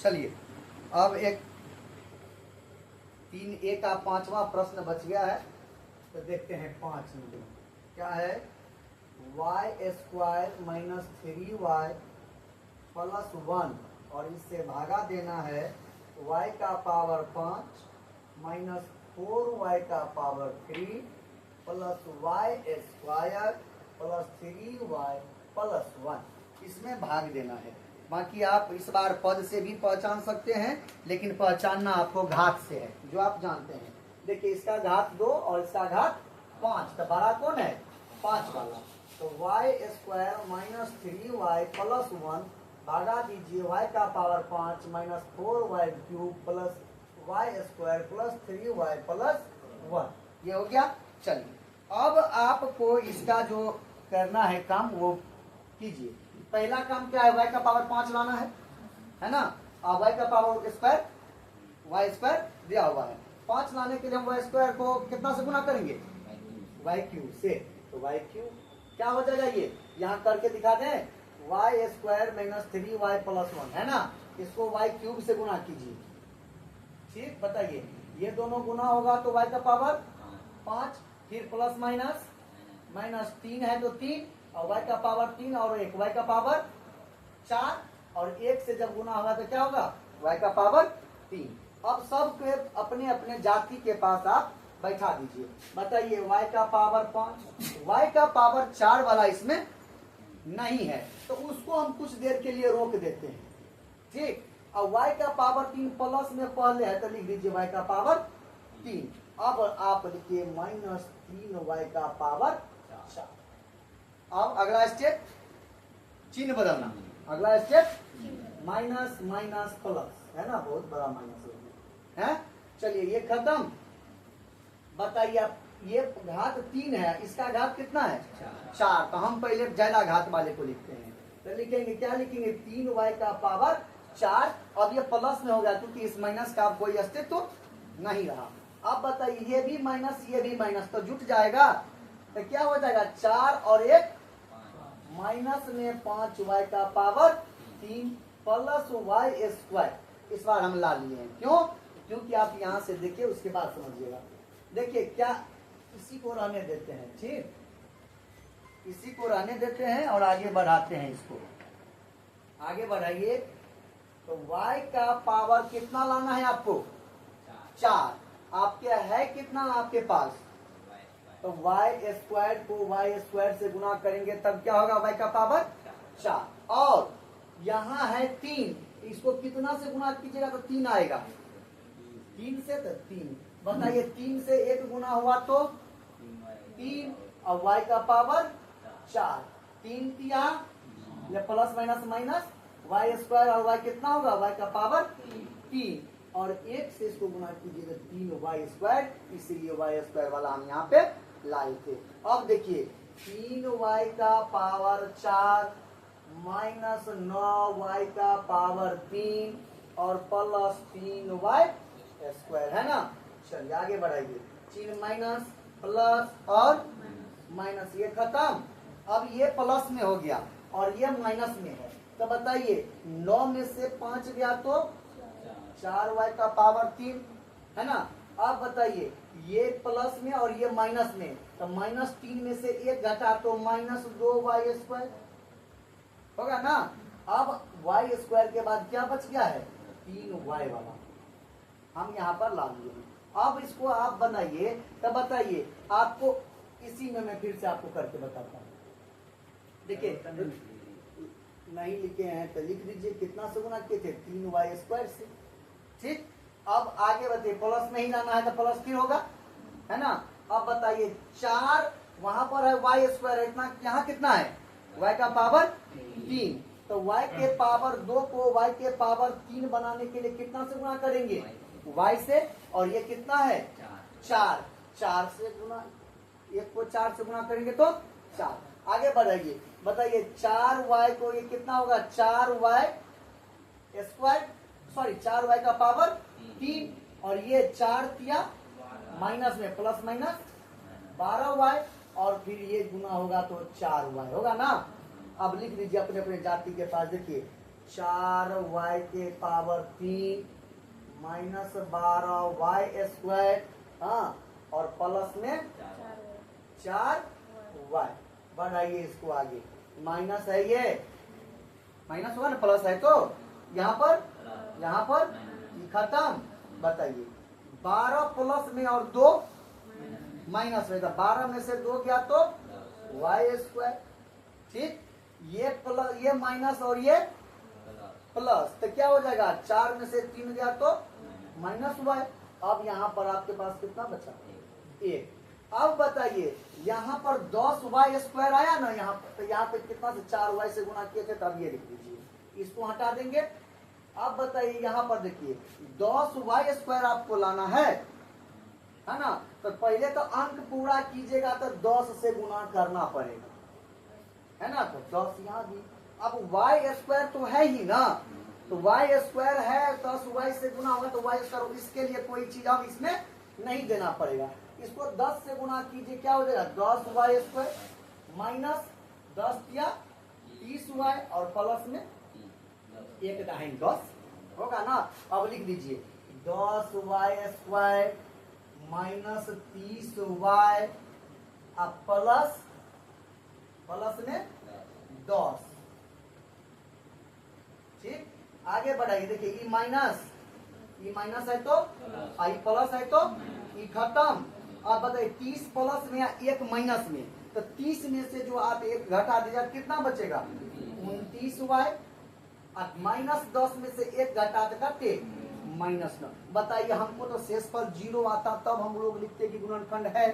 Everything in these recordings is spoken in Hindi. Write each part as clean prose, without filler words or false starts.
चलिए अब एक 3A का 5वां प्रश्न बच गया है, तो देखते हैं 5 नंबर क्या है। y² माइनस 3y प्लस 1 और इससे भागा देना है y का पावर 5 माइनस 4y का power 3 plus y² plus 3y plus 1, इसमें भाग देना है। बाकी आप इस बार पद से भी पहचान सकते हैं, लेकिन पहचानना आपको घात से है, जो आप जानते हैं। देखिए इसका घात 2 और इसका घात 5, तो बड़ा कौन है? 5 वाला। तो y² माइनस 3y प्लस 1 भागा दीजिए y का power 5 minus 4y³ plus y² plus 3y plus 1, ये हो गया। चलिए अब आपको इसका जो करना है काम वो कीजिए। पहला काम क्या है? y का पावर 5 लाना है ना। अब y का पावर स्क्वायर y² दिया हुआ है, 5 लाने के लिए हम y² को कितना से गुना करेंगे? y³ से। तो y³ क्या हो जाएगा? ये यहाँ करके दिखा दें, y² माइनस 3y प्लस 1 है ना, इसको y³ से गुना कीजिए। ठीक, बताइए ये दोनों गुना होगा तो y का पावर 5, फिर प्लस माइनस माइनस 3 है तो 3 और y का पावर 3 और 1 y का पावर 4 और 1 से जब गुना होगा तो क्या होगा? y का पावर 3। अब सब के अपने अपने जाति के पास आप बैठा दीजिए। बताइए y का पावर 5, y का पावर 4 वाला इसमें नहीं है तो उसको हम कुछ देर के लिए रोक देते हैं। ठीक, अब y का पावर 3 प्लस में पहले है तो लिख दीजिए y का पावर 3। अब आप लिखिए माइनस 3y का पावर 4। अब अगला स्टेप चिन्ह बदलना, अगला स्टेप माइनस माइनस प्लस है ना, बहुत बड़ा माइनस है। चलिए ये खत्म। बताइए आप, ये घात 3 है, इसका घात कितना है? 4। तो हम पहले ज्यादा घात वाले को लिखते हैं, तो लिखेंगे क्या? लिखेंगे 3y का पावर 4। अब ये प्लस में हो गया क्योंकि इस माइनस का कोई अस्तित्व तो नहीं रहा। अब बताइए ये भी माइनस ये भी माइनस तो जुट जाएगा, तो क्या हो जाएगा? 4 और 1 माइनस में 5y का पावर 3 प्लस y²। इस बार हम ला लिए हैं, क्यों? क्योंकि आप यहाँ से देखिए उसके बाद समझिएगा। देखिए क्या, इसी को रहने देते हैं। ठीक, इसी को रहने देते हैं और आगे बढ़ाते हैं इसको। आगे बढ़ाइए तो y का पावर कितना लाना है आपको? 4। आपके है कितना आपके पास? तो y² को y² से गुना करेंगे तब क्या होगा? y का पावर 4। और यहाँ है 3, इसको कितना से गुना कीजिएगा तो 3 आएगा? 3 से तो 3। बताइए 3 से 1 गुना हुआ तो 3 और y का पावर 4। 3 तिया प्लस माइनस माइनस y² और y कितना होगा? y का पावर 3 और 1 से इसको गुना कीजिए तो 3y², इसीलिए y² वाला हम यहाँ पे लाए थे। अब देखिए 3y का पावर 4 माइनस 9y का पावर 3 और प्लस 3y² है ना। चलिए आगे बढ़ाइए, चिन्ह माइनस प्लस और माइनस, ये खत्म। अब ये प्लस में हो गया और ये माइनस में है, तो बताइए 9 में से 5 गया तो 4y का पावर 3 है ना। अब बताइए ये प्लस में और ये माइनस में, तो माइनस 3 में से 1 घटा तो माइनस 2y² होगा ना। अब y² के बाद क्या बच गया है? 3y वाला हम यहाँ पर ला लिए। अब इसको आप बनाइए, तब बताइए आपको, इसी में मैं फिर से आपको करके बताता हूँ। देखिए नहीं लिखे हैं तो लिख दीजिए कितना से गुना किए थे? 3y² से। ठीक, अब आगे बताइए प्लस में ही जाना है तो प्लस फिर होगा है ना। अब बताइए 4 वहां पर है y² इतना, यहाँ कितना है? y का पावर 3। तो y के पावर 2 को y के पावर 3 बनाने के लिए कितना से गुना करेंगे? y से। और ये कितना है? 4। 4 से गुना, 1 को 4 से गुना करेंगे तो 4। आगे बढ़ाइए, बताइए 4y को ये कितना होगा? 4y² सॉरी 4y का पावर 3 और ये 4 तिया माइनस में प्लस माइनस 12y और फिर ये गुना होगा तो 4y होगा ना। अब लिख लीजिए अपने अपने जाति के पास। देखिए 4y के पावर 3 माइनस 12y स्क्वायर, हाँ, और प्लस में 4y। बढ़ाइए इसको आगे, माइनस है ये, माइनस हुआ ना, प्लस है तो यहाँ पर खत्म। बताइए 12 प्लस में और 2 माइनस में, 12 में से 2 गया तो y स्क्वायर। ठीक, ये प्लस, ये माइनस और ये प्लस, तो क्या हो जाएगा, 4 में से 3 गया तो माइनस y। अब यहाँ पर आपके पास कितना बचा, 1। अब बताइए यहाँ पर 10y स्क्वायर आया ना, यहाँ पर, तो यहाँ पे कितना से 4y से गुणा किए थे, तब ये लिख दीजिए, इसको हटा देंगे। अब बताइए यहाँ पर देखिए 10y स्क्वायर आपको लाना है ना, तो पहले तो अंक पूरा कीजिएगा तो 10 से गुणा करना पड़ेगा, है ना, तो 10 यहाँ भी। अब y स्क्वायर तो है ही ना, तो y स्क्वायर है, 10y से गुना होगा तो y स्क्वायर, इसके लिए कोई चीज अब इसमें नहीं देना पड़ेगा। इसको 10 से गुणा कीजिए, क्या हो जाएगा, 10y स्क्वायर माइनस 10 या 30y और प्लस में 1 दाहिनी 10 होगा ना। अब लिख दीजिए 10y स्क्वायर माइनस 30y अब प्लस में 10। ठीक, आगे बढ़ाइए, देखिए ई माइनस है तो आई प्लस है तो ई खत्म। अब बताइए 30 प्लस में या 1 माइनस में, तो 30 में से जो आप 1 घटा दीजिए कितना बचेगा, 29y। अब माइनस 10 में से 1 घटा देगा माइनस 9। बताइए हमको तो शेषफल 0 आता, तब हम लोग लिखते कि गुणनखंड है।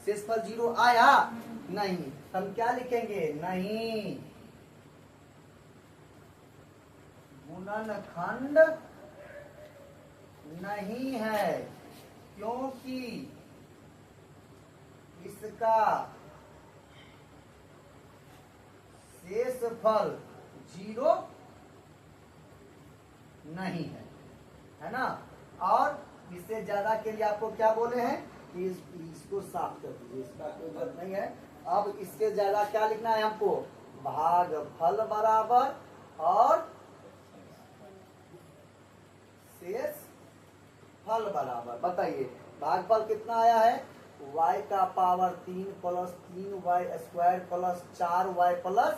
शेषफल 0 आया नहीं, हम क्या लिखेंगे, नहीं, गुणनखंड नहीं है, क्योंकि इसका शेषफल 0 नहीं है ना। और इससे ज्यादा के लिए आपको क्या बोले हैं कि इसको साफ कर दीजिए, इसका कोई जरूरत नहीं है। अब इससे ज्यादा क्या लिखना है हमको, भागफल बराबर और शेषफल बराबर। बताइए भागफल कितना आया है, y का power 3 plus 3y square plus 4y plus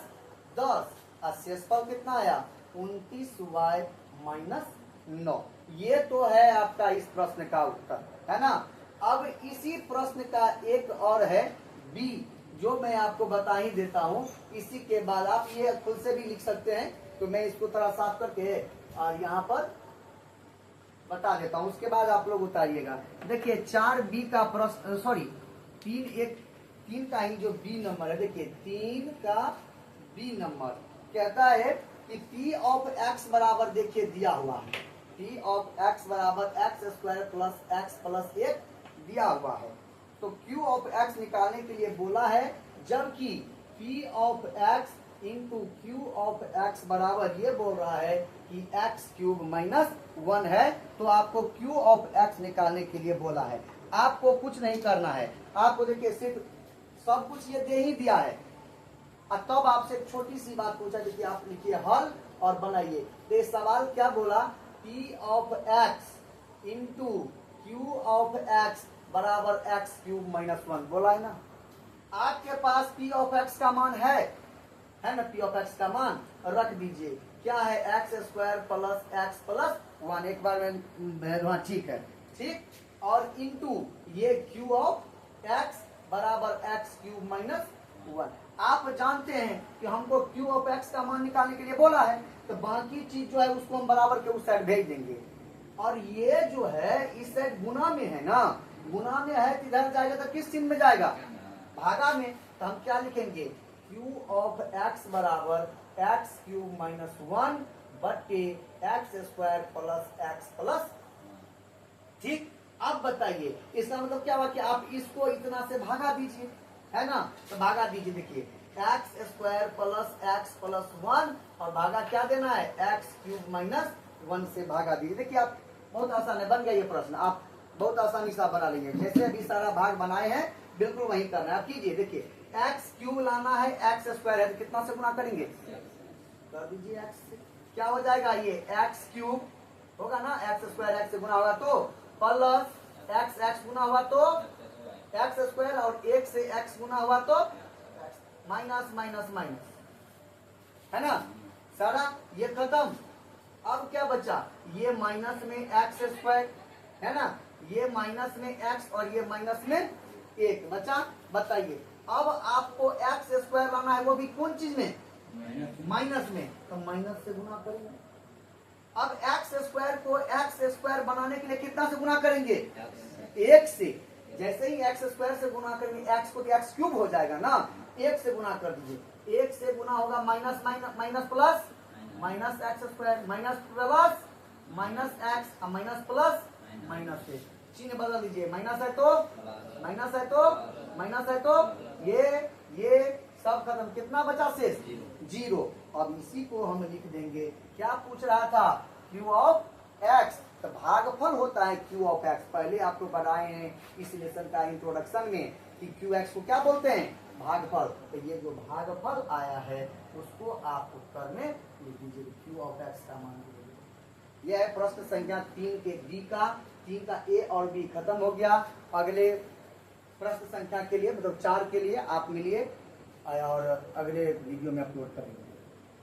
10, और शेषफल कितना आया, 29y माइनस 9। ये तो है आपका इस प्रश्न का उत्तर, है ना। अब इसी प्रश्न का एक और है बी, जो मैं आपको बता ही देता हूँ। इसी के बाद आप ये खुद से भी लिख सकते हैं, तो मैं इसको थोड़ा साफ करके और यहाँ पर बता देता हूँ, उसके बाद आप लोग उतारिएगा। देखिए 4b का प्रश्न, सॉरी 3 का ही जो बी नंबर है, देखिए 3 का बी नंबर कहता है कि p ऑफ x बराबर, देखिए दिया हुआ है, p ऑफ x बराबर x square plus x plus 1 दिया हुआ है। तो q ऑफ x निकालने के लिए बोला है, जबकि p of x into q of x बराबर ये बोल रहा है कि x क्यूब माइनस 1 है, तो आपको q ऑफ x निकालने के लिए बोला है। आपको कुछ नहीं करना है, आपको देखिए सिर्फ सब कुछ ये दे ही दिया है, और तब आपसे एक छोटी सी बात पूछा कि आप लिखिए हल और बनाइए। तो इस सवाल क्या बोला, p of x into q of x बराबर x क्यूब माइनस 1 बोला है ना। आपके पास p ऑफ x का मान है ना, p ऑफ x का मान रख दीजिए, क्या है, x square plus x plus 1, एक बार में ठीक है, ठीक, और इंटू ये q ऑफ x बराबर x क्यूब माइनस 1। आप जानते हैं कि हमको q ऑफ x का मान निकालने के लिए बोला है, तो बाकी चीज जो है उसको हम बराबर के उस साइड भेज देंगे। और ये जो है इस साइड गुना में है ना, गुना में है तो इधर जाएगा तो किस चिन्ह में जाएगा, भागा में। तो हम क्या लिखेंगे, q ऑफ x बराबर x क्यूब माइनस 1 बटे x square plus x plus. ठीक, अब बताइए इसका मतलब क्या हुआ कि आप इसको इतना से भागा दीजिए, है ना, तो भागा दीजिए। देखिए x square plus x plus 1 और भागा क्या देना है, x क्यूब माइनस 1 से भागा दीजिए। देखिए आप बहुत आसान है, बन गया ये प्रश्न, आप बहुत आसानी से बना लेंगे। जैसे अभी सारा भाग बनाए हैं बिल्कुल वही करना है। आप कीजिए, देखिए x क्यूब लाना है, x स्क्वायर है तो कितना से गुना करेंगे, कर दीजिए x से, क्या हो जाएगा ये एक्स क्यूब होगा ना, एक्स स्क्वायर एक्स से गुना होगा तो प्लस एक्स एक्स गुना हुआ तो एक्स स्क्वायर और एक से एक्स गुना हुआ तो माइनस माइनस माइनस, है ना सारा ये खत्म। अब क्या बचा, ये माइनस में एक्स स्क्वायर है ना, ये माइनस में एक्स और ये माइनस में एक बचा। बताइए अब आपको एक्स स्क्वायर लाना है, वो भी कौन चीज में, माइनस में, तो माइनस से गुना करेंगे। अब एक्स स्क्वायर को एक्स स्क्वायर बनाने के लिए कितना से गुना करेंगे, एक से। जैसे ही एक्स स्क्वायर से गुना करेंगे एक्स को, तो एक्स क्यूब हो जाएगा ना, एक से गुना कर दीजिए, एक से गुना होगा minus minus minus plus minus x square, minus plus minus x minus plus minus से चिन्ह बदल दीजिए, माइनस है तो माइनस है तो माइनस है तो ये सब खत्म, कितना बचा शेष, जीरो। अब इसी को हम लिख देंगे, क्या पूछ रहा था, क्यू ऑफ एक्स, तो भागफल होता है क्यू ऑफ एक्स। पहले आपको बताए हैं इस लेसन का इंट्रोडक्शन में कि क्यू एक्स को क्या बोलते हैं, भागफल। तो ये जो भागफल आया है उसको आप उत्तर में लिख दीजिए, क्यू ऑफ एक्स का मान दीजिए। यह है प्रश्न संख्या 3 के बी का, 3 का ए और बी खत्म हो गया। अगले प्रश्न संख्या के लिए मतलब 4 के लिए आप मिलिए और अगले वीडियो में अपलोड करेंगे।